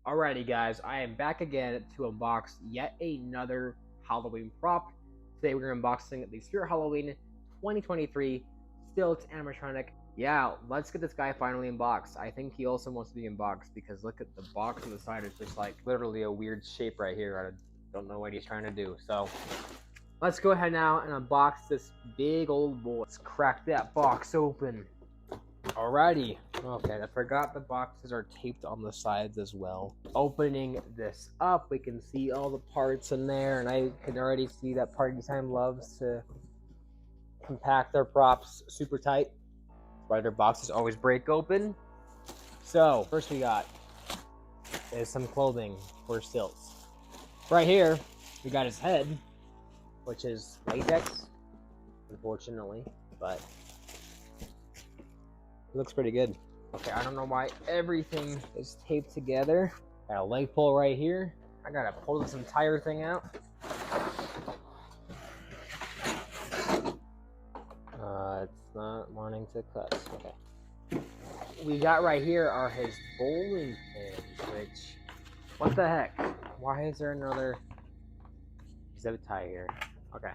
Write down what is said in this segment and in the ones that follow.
Alrighty guys, I am back again to unbox yet another Halloween prop. Today we're unboxing the Spirit Halloween 2023 Stilts Animatronic. Yeah, let's get this guy finally unboxed. I think he also wants to be unboxed because look at the box on the side. It's just like literally a weird shape right here. I don't know what he's trying to do. So let's go ahead now and unbox this big old boy. Let's crack that box open. Alrighty. Okay, I forgot the boxes are taped on the sides as well. Opening this up, we can see all the parts in there, and I can already see that Party Time loves to compact their props super tight. That's why their boxes always break open. So, first we got is some clothing for Stilts. Right here, we got his head, which is latex, unfortunately, but looks pretty good. Okay, I don't know why everything is taped together. Got a leg pull right here. I gotta pull this entire thing out. It's not wanting to cut. Okay. We got right here are his bowling pins, which, what the heck? Why is there another zip tie here? Okay.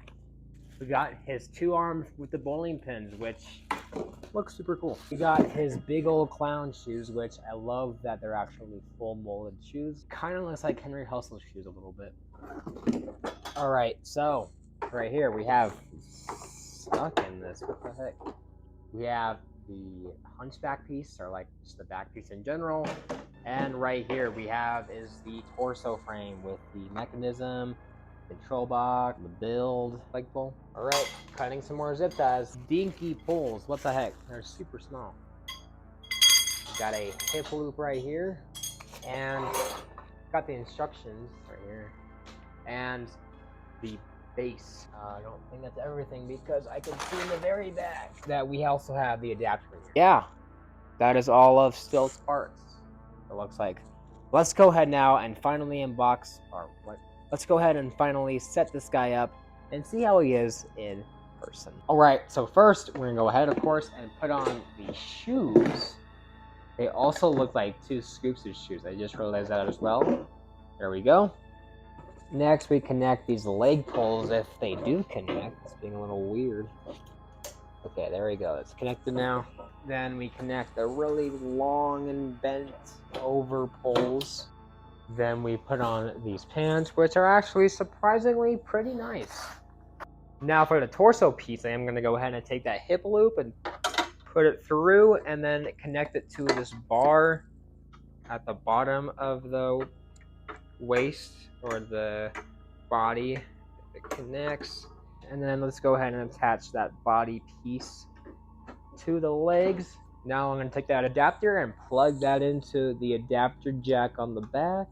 We got his two arms with the bowling pins, which looks super cool. We got his big old clown shoes, which I love that they're actually full molded shoes. Kind of looks like Henry Hustle's shoes a little bit. Alright, so right here we have stuck in this. What the heck? We have the hunchback piece, or like just the back piece in general. And right here we have is the torso frame with the mechanism, control box, the build, leg pull. Alright, cutting some more zip ties. Dinky pulls, what the heck? They're super small. Got a hip loop right here, and got the instructions right here, and the base. I don't think that's everything because I can see in the very back that we also have the adapter here. Yeah, that is all of Stilts parts, it looks like. Let's go ahead now and finally unbox, or what? Let's go ahead and finally set this guy up and see how he is in person. Alright, so first we're gonna go ahead, of course, and put on the shoes. They also look like two scoops of shoes. I just realized that as well. There we go. Next we connect these leg pulls, if they do connect. It's being a little weird. Okay, there we go. It's connected now. Then we connect the really long and bent over pulls. Then we put on these pants, which are actually surprisingly pretty nice. Now for the torso piece, I am going to go ahead and take that hip loop and put it through and then connect it to this bar at the bottom of the waist or the body. It connects. And then let's go ahead and attach that body piece to the legs. Now I'm going to take that adapter and plug that into the adapter jack on the back.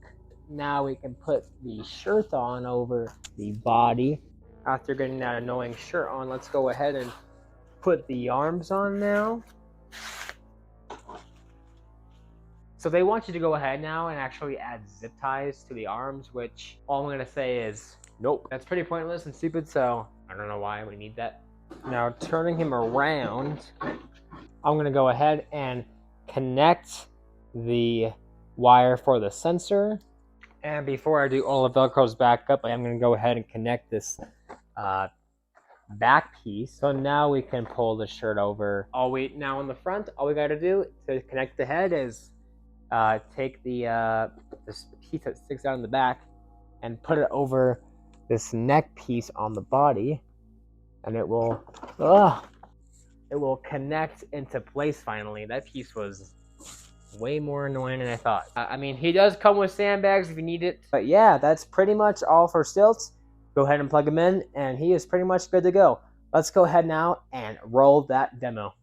Now we can put the shirt on over the body. After getting that annoying shirt on, let's go ahead and put the arms on now. So they want you to go ahead now and actually add zip ties to the arms, which all I'm going to say is nope. That's pretty pointless and stupid, so I don't know why we need that. Now turning him around, I'm going to go ahead and connect the wire for the sensor. And before I do all the Velcros back up, I am going to go ahead and connect this back piece. So now we can pull the shirt over. Now on the front, all we got to do to connect the head is take the this piece that sticks out in the back and put it over this neck piece on the body. And it will connect into place finally. That piece was way more annoying than I thought. I mean, he does come with sandbags if you need it. But yeah, that's pretty much all for Stilts. Go ahead and plug him in, and he is pretty much good to go. Let's go ahead now and roll that demo.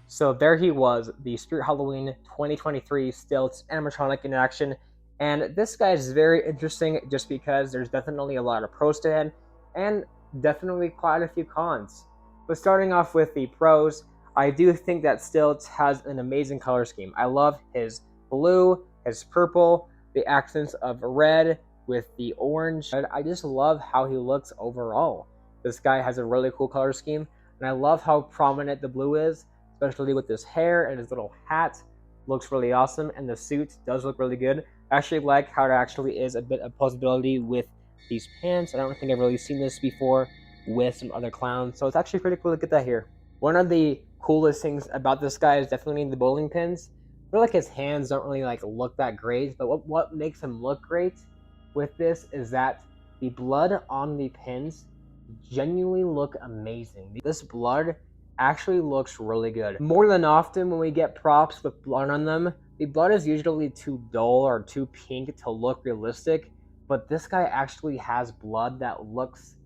So there he was, the Spirit Halloween 2023 Stilts animatronic in action. And this guy is very interesting just because there's definitely a lot of pros to him and definitely quite a few cons. But starting off with the pros, I do think that Stilts has an amazing color scheme. I love his blue, his purple, the accents of red with the orange. I just love how he looks overall. This guy has a really cool color scheme, and I love how prominent the blue is, especially with his hair and his little hat. Looks really awesome, and the suit does look really good. I actually like how there actually is a bit of posability with these pants. I don't think I've really seen this before with some other clowns, so it's actually pretty cool to get that here. One of the coolest things about this guy is definitely the bowling pins. I feel like his hands don't really like look that great, but what makes him look great with this is that the blood on the pins genuinely look amazing. This blood actually looks really good. More than often when we get props with blood on them, the blood is usually too dull or too pink to look realistic, but this guy actually has blood that looks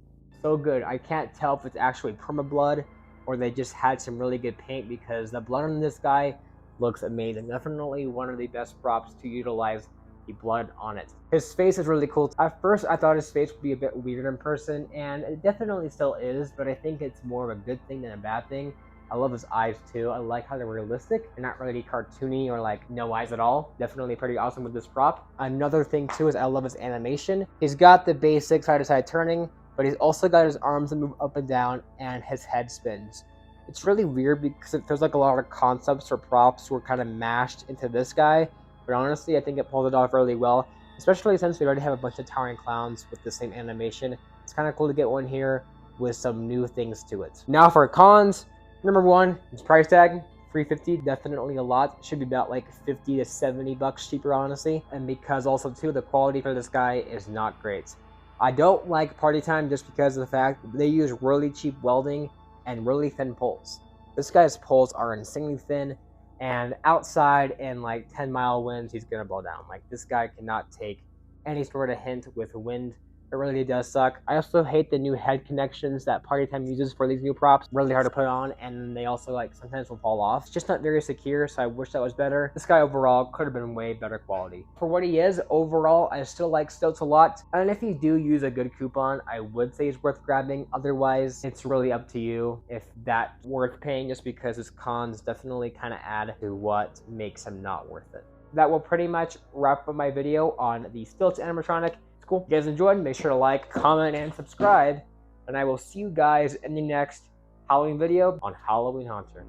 so good. I can't tell if it's actually perma blood or they just had some really good paint, because the blood on this guy looks amazing. Definitely one of the best props to utilize the blood on it. His face is really cool. At first I thought his face would be a bit weird in person, and it definitely still is, but I think it's more of a good thing than a bad thing. I love his eyes too. I like how they're realistic. They're not really cartoony or like no eyes at all. Definitely pretty awesome with this prop. Another thing too is I love his animation. He's got the basic side to side turning, but he's also got his arms that move up and down and his head spins. It's really weird because it feels like a lot of concepts or props were kind of mashed into this guy, but honestly I think it pulls it off really well, especially since we already have a bunch of towering clowns with the same animation. It's kind of cool to get one here with some new things to it. Now for cons, number one, its price tag, $350, definitely a lot. It should be about like 50 to 70 bucks cheaper, honestly. And because also too, the quality for this guy is not great. I don't like Party Time just because of the fact that they use really cheap welding and really thin poles. This guy's poles are insanely thin, and outside in like 10-mile winds, he's gonna blow down. Like, this guy cannot take any sort of hint with wind. It really does suck. I also hate the new head connections that Party Time uses for these new props. Really hard to put on, and they also like sometimes will fall off. It's just not very secure, so I wish that was better. This guy overall could have been way better quality. For what he is, overall, I still like Stilts a lot. And if you do use a good coupon, I would say it's worth grabbing. Otherwise, it's really up to you if that's worth paying, just because his cons definitely kind of add to what makes him not worth it. That will pretty much wrap up my video on the Stilts animatronic. Cool. If you guys enjoyed, make sure to like, comment, and subscribe. And I will see you guys in the next Halloween video on Halloween Haunter.